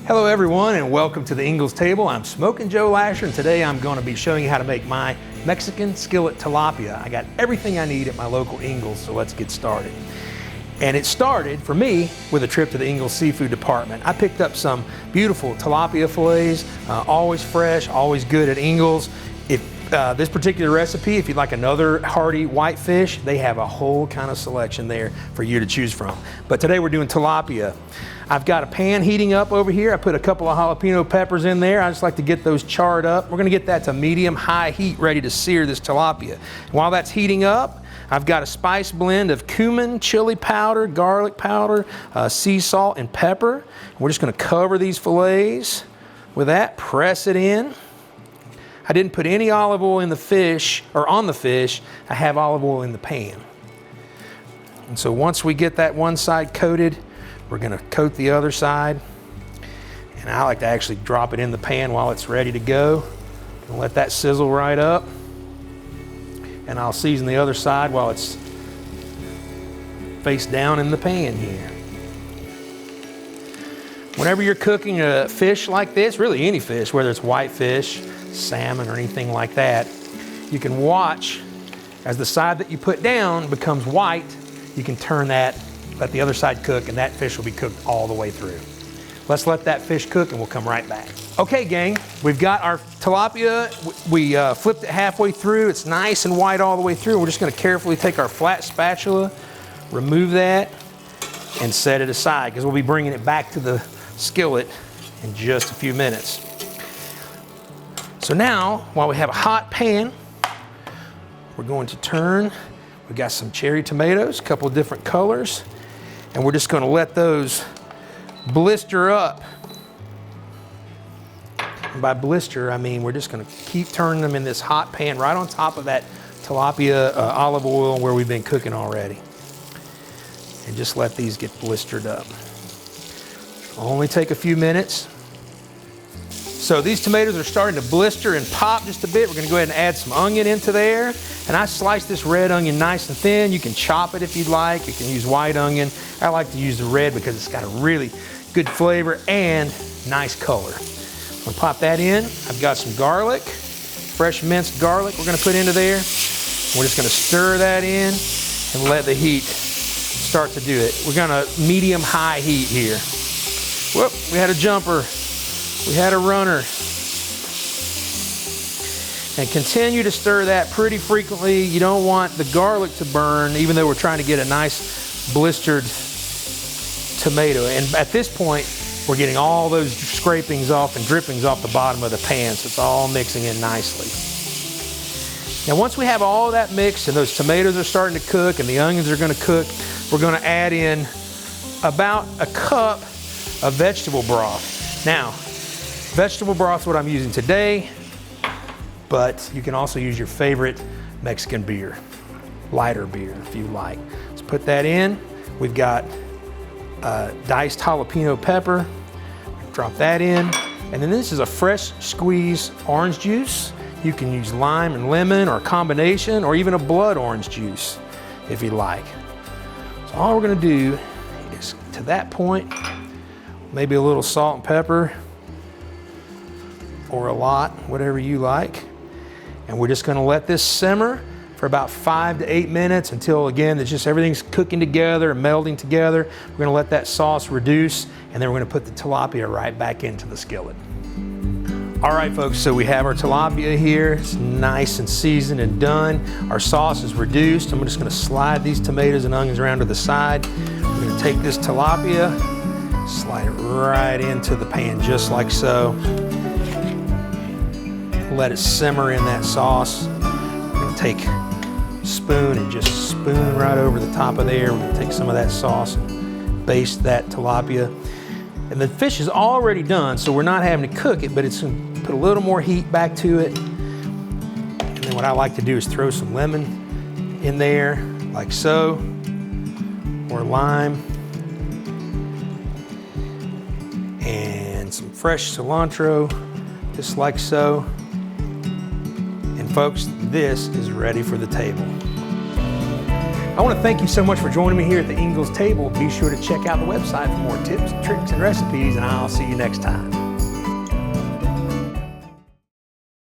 Hello everyone and welcome to the Ingles table. I'm Smoking Joe Lasher and today I'm going to be showing you how to make my Mexican skillet tilapia. I got everything I need at my local Ingles, so let's get started. And it started for me with a trip to the Ingles seafood department. I picked up some beautiful tilapia fillets, always fresh, always good at Ingles. This particular recipe, if you'd like another hearty white fish, they have a whole kind of selection there for you to choose from. But today we're doing tilapia. I've got a pan heating up over here. I put a couple of jalapeno peppers in there. I just like to get those charred up. We're gonna get that to medium-high heat ready to sear this tilapia. While that's heating up, I've got a spice blend of cumin, chili powder, garlic powder, sea salt, and pepper. We're just gonna cover these fillets with that, press it in. I didn't put any olive oil in the fish, or on the fish. I have olive oil in the pan. And so once we get that one side coated, we're gonna coat the other side. And I like to actually drop it in the pan while it's ready to go. And let that sizzle right up. And I'll season the other side while it's face down in the pan here. Whenever you're cooking a fish like this, really any fish, whether it's white fish, salmon, or anything like that, you can watch as the side that you put down becomes white. You can turn that, let the other side cook, and that fish will be cooked all the way through. Let's let that fish cook and we'll come right back. Okay gang, we've got our tilapia. We flipped it halfway through. It's nice and white all the way through. We're just gonna carefully take our flat spatula, remove that, and set it aside because we'll be bringing it back to the skillet in just a few minutes. So now, while we have a hot pan, we're going to turn. We've got some cherry tomatoes, a couple of different colors, and we're just gonna let those blister up. And by blister, I mean we're just gonna keep turning them in this hot pan right on top of that tilapia olive oil where we've been cooking already. And just let these get blistered up. Only take a few minutes. So these tomatoes are starting to blister and pop just a bit. We're gonna go ahead and add some onion into there. And I sliced this red onion nice and thin. You can chop it if you'd like. You can use white onion. I like to use the red because it's got a really good flavor and nice color. I'm gonna pop that in. I've got some garlic, fresh minced garlic we're gonna put into there. We're just gonna stir that in and let the heat start to do it. We're gonna medium-high heat here. Whoop, we had a jumper. We had a runner. And continue to stir that pretty frequently. You don't want the garlic to burn, even though we're trying to get a nice blistered tomato. And at this point, we're getting all those scrapings off and drippings off the bottom of the pan, so it's all mixing in nicely. Now once we have all of that mixed and those tomatoes are starting to cook and the onions are gonna cook, we're gonna add in about a cup of vegetable broth. Now, vegetable broth is what I'm using today, but you can also use your favorite Mexican beer, lighter beer if you like. Let's put that in. We've got diced jalapeno pepper. Drop that in. And then this is a fresh squeezed orange juice. You can use lime and lemon or a combination, or even a blood orange juice if you like. So all we're gonna do is, to that point, maybe a little salt and pepper, or a lot, whatever you like. And we're just gonna let this simmer for about 5 to 8 minutes until, again, it's just everything's cooking together and melding together. We're gonna let that sauce reduce, and then we're gonna put the tilapia right back into the skillet. All right, folks, so we have our tilapia here. It's nice and seasoned and done. Our sauce is reduced. I'm just gonna slide these tomatoes and onions around to the side. We're gonna take this tilapia, slide it right into the pan, just like so. Let it simmer in that sauce. We're gonna take a spoon and just spoon right over the top of there. We're gonna take some of that sauce and baste that tilapia. And the fish is already done, so we're not having to cook it, but it's gonna put a little more heat back to it. And then what I like to do is throw some lemon in there, like so, or lime. And some fresh cilantro, just like so. And folks, this is ready for the table. I want to thank you so much for joining me here at the Ingles table. Be sure to check out the website for more tips, tricks, and recipes, and I'll see you next time.